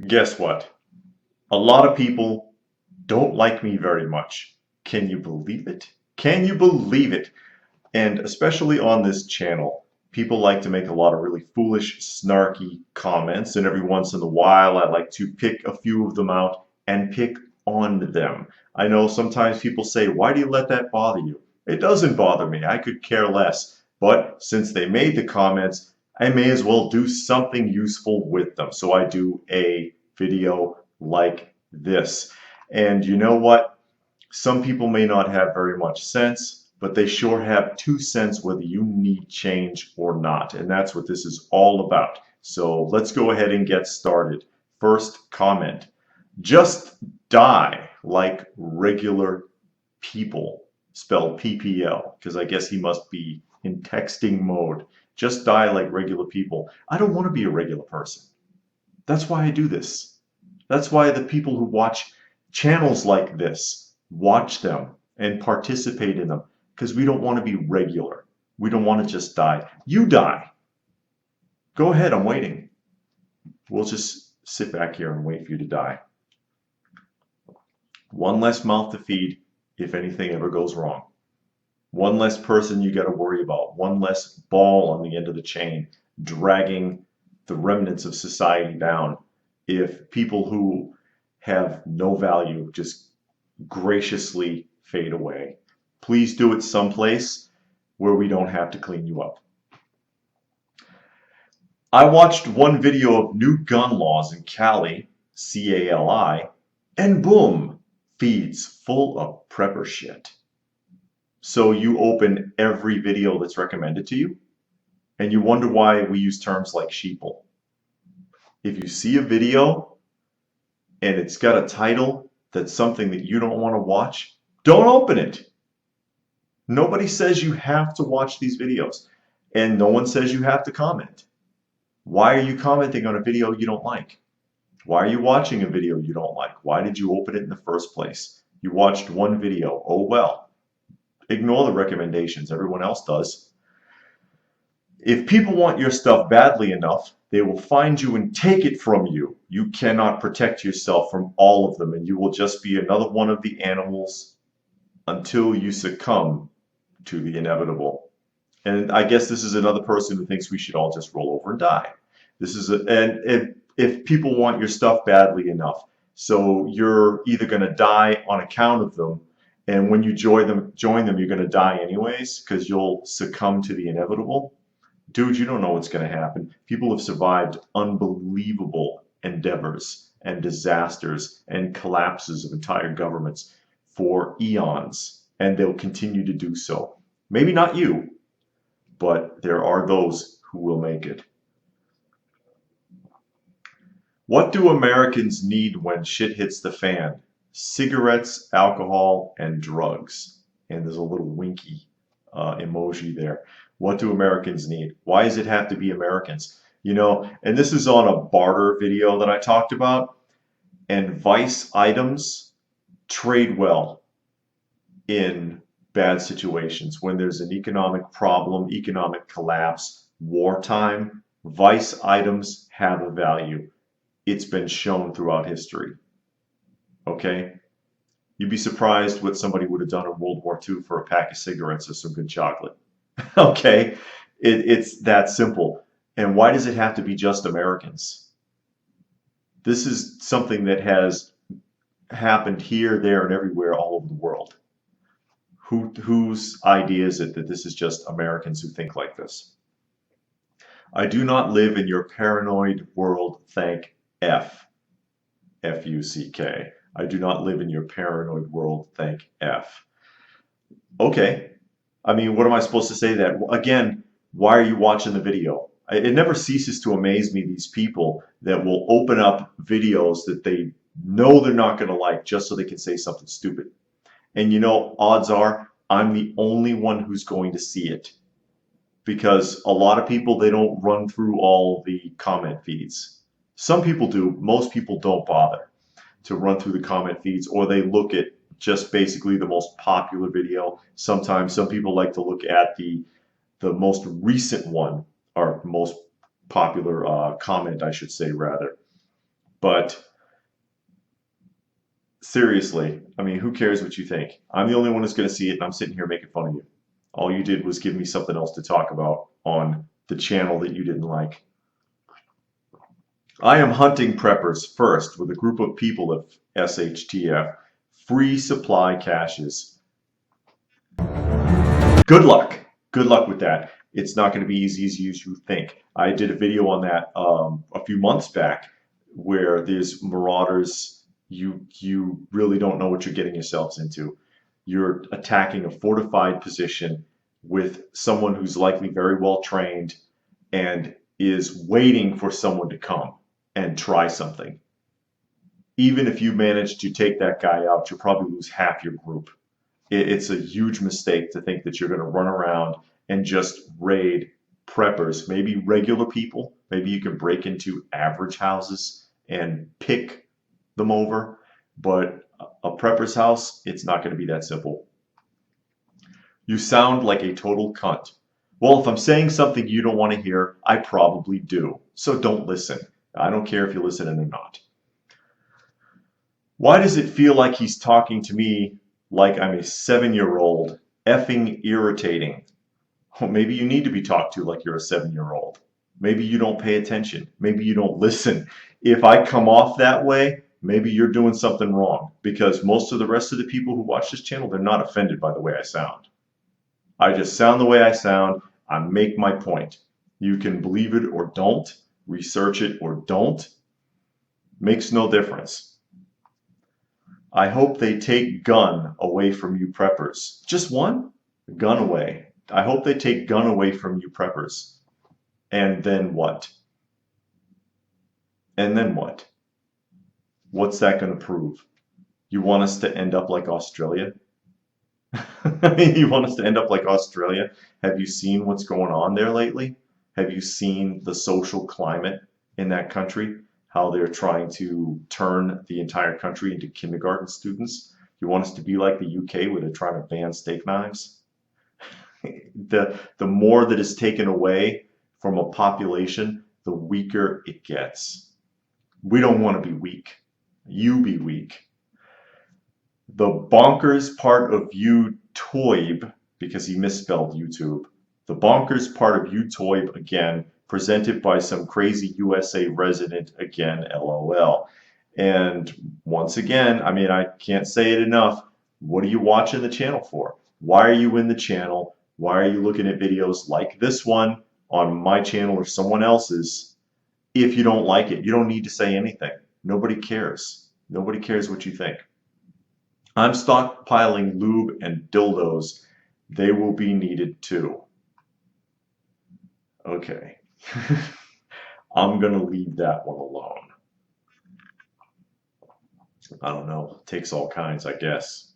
Guess what? A lot of people don't like me very much. Can you believe it? Can you believe it? And especially on this channel, people like to make a lot of really foolish, snarky comments, and every once in a while I like to pick a few of them out and pick on them. I know sometimes people say, why do you let that bother you? It doesn't bother me. I could care less. But since they made the comments, I may as well do something useful with them. So I do a video like this. And you know what? Some people may not have very much sense, but they sure have 2 cents whether you need change or not. And that's what this is all about. So let's go ahead and get started. First comment. Just die like regular people. Spelled PPL, because I guess he must be in texting mode. Just die like regular people. I don't want to be a regular person. That's why I do this. That's why the people who watch channels like this watch them and participate in them, because we don't want to be regular. We don't want to just die. You die. Go ahead, I'm waiting. We'll just sit back here and wait for you to die. One less mouth to feed if anything ever goes wrong. One less person you got to worry about. One less ball on the end of the chain dragging the remnants of society down if people who have no value just graciously fade away. Please do it someplace where we don't have to clean you up. I watched one video of new gun laws in Cali, C-A-L-I, and boom, feeds full of prepper shit. So you open every video that's recommended to you, and you wonder why we use terms like sheeple. If you see a video and it's got a title that's something that you don't want to watch, don't open it. Nobody says you have to watch these videos, and no one says you have to comment. Why are you commenting on a video you don't like? Why are you watching a video you don't like? Why did you open it in the first place? You watched one video. Oh well. Ignore the recommendations. Everyone else does. If people want your stuff badly enough, they will find you and take it from you. You cannot protect yourself from all of them, and you will just be another one of the animals until you succumb to the inevitable. And I guess this is another person who thinks we should all just roll over and die. And if people want your stuff badly enough, so you're either going to die on account of them, and when you join them, you're going to die anyways because you'll succumb to the inevitable. Dude, you don't know what's going to happen. People have survived unbelievable endeavors and disasters and collapses of entire governments for eons, and they'll continue to do so. Maybe not you, but there are those who will make it. What do Americans need when shit hits the fan? Cigarettes, alcohol, and drugs. And there's a little winky emoji there. What do Americans need? Why does it have to be Americans? You know, and this is on a barter video that I talked about. And vice items trade well in bad situations. When there's an economic problem, economic collapse, wartime, vice items have a value. It's been shown throughout history. Okay? You'd be surprised what somebody would have done in World War II for a pack of cigarettes or some good chocolate. Okay? It's that simple. And why does it have to be just Americans? This is something that has happened here, there, and everywhere all over the world. Whose idea is it that this is just Americans who think like this? I do not live in your paranoid world, thank F. F-U-C-K. I do not live in your paranoid world, thank F. Okay. I mean, what am I supposed to say that? Again, why are you watching the video? It never ceases to amaze me, these people that will open up videos that they know they're not going to like just so they can say something stupid. And you know, odds are I'm the only one who's going to see it. Because a lot of people, they don't run through all the comment feeds. Some people do. Most people don't bother to run through the comment feeds, or they look at just basically the most popular video. Sometimes some people like to look at the most recent one, or most popular comment, I should say, rather. But seriously, I mean, who cares what you think? I'm the only one who's going to see it, and I'm sitting here making fun of you. All you did was give me something else to talk about on the channel that you didn't like. I am hunting preppers first with a group of people of SHTF. Free supply caches. Good luck. Good luck with that. It's not going to be as easy as you think. I did a video on that a few months back where there's marauders. You really don't know what you're getting yourselves into. You're attacking a fortified position with someone who's likely very well trained and is waiting for someone to come and try something. Even if you manage to take that guy out, you'll probably lose half your group. It's a huge mistake to think that you're going to run around and just raid preppers, maybe regular people. Maybe you can break into average houses and pick them over. But a prepper's house, it's not going to be that simple. You sound like a total cunt. Well, if I'm saying something you don't want to hear, I probably do. So don't listen. I don't care if you're listening or not. Why does it feel like he's talking to me like I'm a 7-year-old? Effing irritating. Well, maybe you need to be talked to like you're a 7-year-old. Maybe you don't pay attention. Maybe you don't listen. If I come off that way, maybe you're doing something wrong, because most of the rest of the people who watch this channel, they're not offended by the way I sound. I just sound the way I sound. I make my point. You can believe it or don't, research it or don't. Makes no difference. I hope they take gun away from you preppers. Just one? Gun away. I hope they take gun away from you preppers. And then what? And then what? What's that going to prove? You want us to end up like Australia? You want us to end up like Australia? Have you seen what's going on there lately? Have you seen the social climate in that country? How they're trying to turn the entire country into kindergarten students? You want us to be like the UK where they're trying to ban steak knives? The more that is taken away from a population, the weaker it gets. We don't want to be weak. You be weak. The bonkers part of YouToib, because he misspelled YouTube, the bonkers part of YouToib again, presented by some crazy USA resident again, LOL. And once again, I mean, I can't say it enough. What are you watching the channel for? Why are you in the channel? Why are you looking at videos like this one on my channel or someone else's? If you don't like it, you don't need to say anything. Nobody cares. Nobody cares what you think. I'm stockpiling lube and dildos. They will be needed too. Okay. I'm going to leave that one alone. I don't know. It takes all kinds, I guess.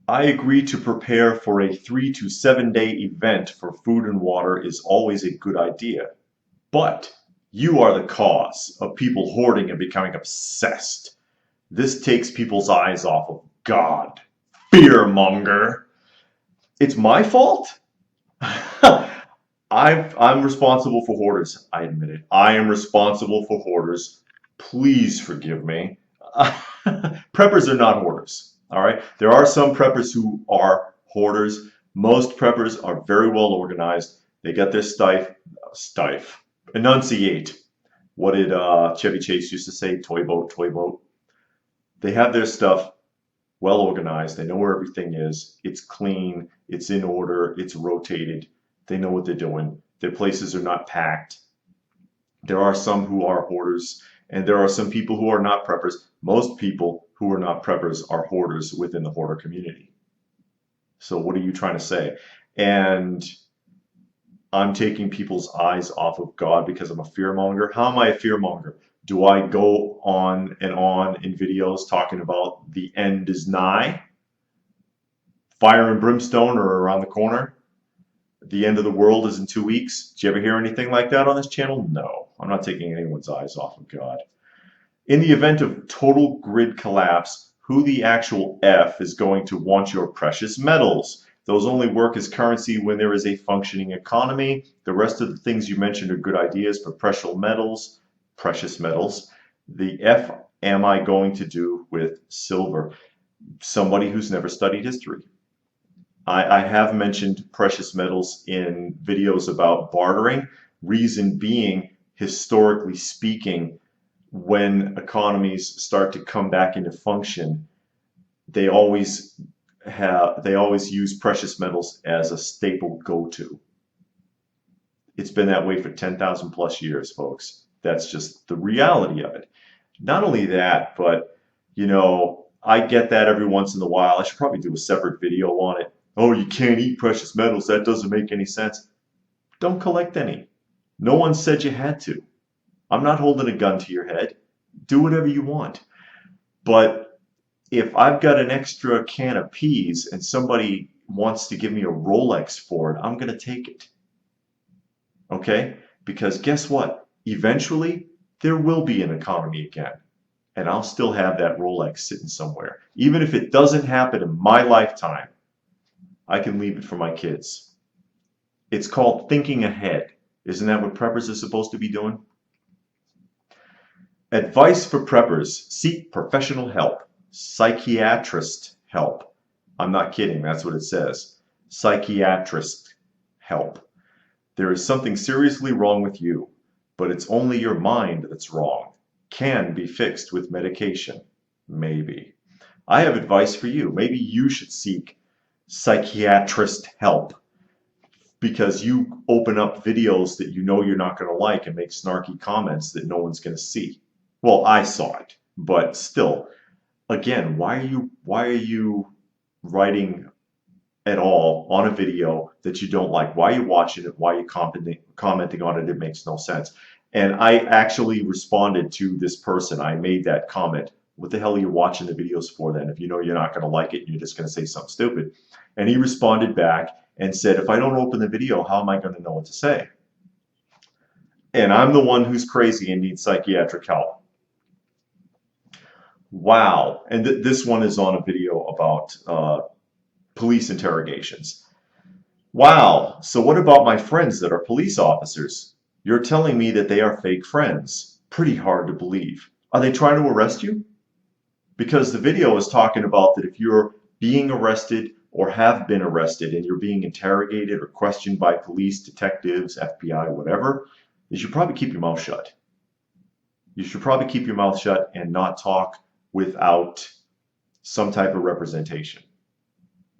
I agree to prepare for a 3 to 7 day event for food and water is always a good idea. But you are the cause of people hoarding and becoming obsessed. This takes people's eyes off of God. Fearmonger. It's my fault? I'm responsible for hoarders. I admit it. I am responsible for hoarders. Please forgive me. Preppers are not hoarders. All right. There are some preppers who are hoarders. Most preppers are very well organized. They got their stife. Enunciate. What did Chevy Chase used to say? Toy boat, toy boat. They have their stuff well organized. They know where everything is. It's clean. It's in order. It's rotated. They know what they're doing. Their places are not packed. There are some who are hoarders, and there are some people who are not preppers. Most people who are not preppers are hoarders within the hoarder community. So what are you trying to say? And I'm taking people's eyes off of God because I'm a fearmonger. How am I a fearmonger? Do I go on and on in videos talking about the end is nigh? Fire and brimstone are around the corner? The end of the world is in 2 weeks? Did you ever hear anything like that on this channel? No. I'm not taking anyone's eyes off of God. In the event of total grid collapse, who the actual F is going to want your precious metals? Those only work as currency when there is a functioning economy. The rest of the things you mentioned are good ideas, but precious metals, the F am I going to do with silver? Somebody who's never studied history. I have mentioned precious metals in videos about bartering, reason being, historically speaking, when economies start to come back into function, they always use precious metals as a staple go-to. It's been that way for 10,000 plus years, folks. That's just the reality of it. Not only that, but I get that every once in a while. I should probably do a separate video on it. Oh, you can't eat precious metals. That doesn't make any sense. Don't collect any. No one said you had to. I'm not holding a gun to your head. Do whatever you want. But if I've got an extra can of peas and somebody wants to give me a Rolex for it, I'm going to take it. Okay? Because guess what? Eventually, there will be an economy again. And I'll still have that Rolex sitting somewhere. Even if it doesn't happen in my lifetime, I can leave it for my kids. It's called thinking ahead. Isn't that what preppers are supposed to be doing? Advice for preppers: seek professional help. Psychiatrist help. I'm not kidding, that's what it says. Psychiatrist help. There is something seriously wrong with you, but it's only your mind that's wrong. Can be fixed with medication. Maybe. I have advice for you. Maybe you should seek psychiatrist help because you open up videos that you know you're not going to like and make snarky comments that no one's going to see. Well, I saw it, but still, again, why are you writing at all on a video that you don't like? Why are you watching it? Why are you commenting on it? It makes no sense. And I actually responded to this person. I made that comment. What the hell are you watching the videos for then? If you know you're not going to like it and you're just going to say something stupid. And he responded back and said, if I don't open the video, how am I going to know what to say? And I'm the one who's crazy and needs psychiatric help. Wow. And this one is on a video about police interrogations. Wow. So what about my friends that are police officers? You're telling me that they are fake friends. Pretty hard to believe. Are they trying to arrest you? Because the video is talking about that if you're being arrested or have been arrested and you're being interrogated or questioned by police, detectives, FBI, whatever, you should probably keep your mouth shut. You should probably keep your mouth shut and not talk without some type of representation.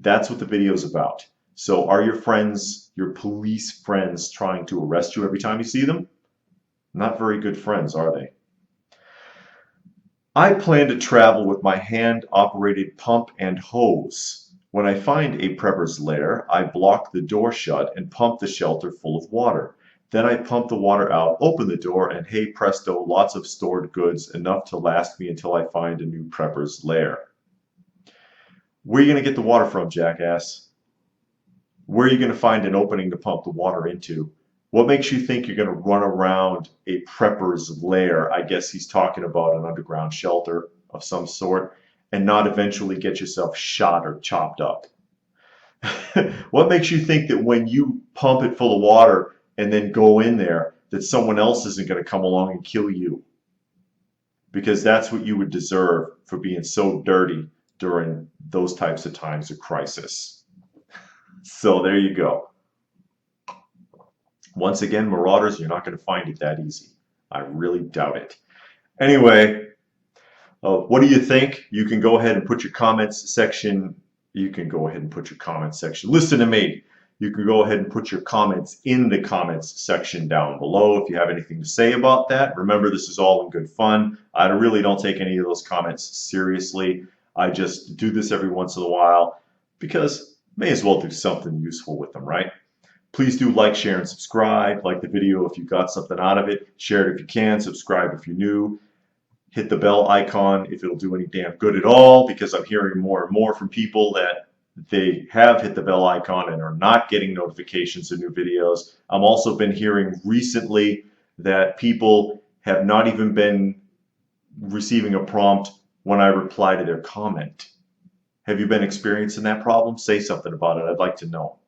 That's what the video is about. So are your friends, your police friends, trying to arrest you every time you see them? Not very good friends, are they? I plan to travel with my hand-operated pump and hose. When I find a prepper's lair, I block the door shut and pump the shelter full of water. Then I pump the water out, open the door, and hey presto, lots of stored goods, enough to last me until I find a new prepper's lair. Where are you going to get the water from, jackass? Where are you going to find an opening to pump the water into? What makes you think you're going to run around a prepper's lair? I guess he's talking about an underground shelter of some sort, and not eventually get yourself shot or chopped up. What makes you think that when you pump it full of water and then go in there, that someone else isn't going to come along and kill you? Because that's what you would deserve for being so dirty during those types of times of crisis. So there you go. Once again, Marauders, you're not going to find it that easy. I really doubt it. Anyway, what do you think? You can go ahead and put your comments section. Listen to me. You can go ahead and put your comments in the comments section down below if you have anything to say about that. Remember, this is all in good fun. I really don't take any of those comments seriously. I just do this every once in a while because may as well do something useful with them, right? Please do like, share, and subscribe. Like the video if you got something out of it. Share it if you can. Subscribe if you're new. Hit the bell icon if it'll do any damn good at all, because I'm hearing more and more from people that they have hit the bell icon and are not getting notifications of new videos. I've also been hearing recently that people have not even been receiving a prompt when I reply to their comment. Have you been experiencing that problem? Say something about it. I'd like to know.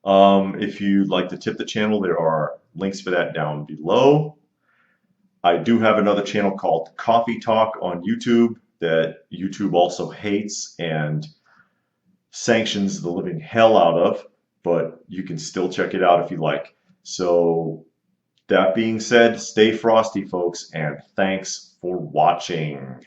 If you'd like to tip the channel, there are links for that down below. I do have another channel called Coffee Talk on YouTube that YouTube also hates and sanctions the living hell out of, but you can still check it out if you like. So that being said, stay frosty, folks, and thanks for watching.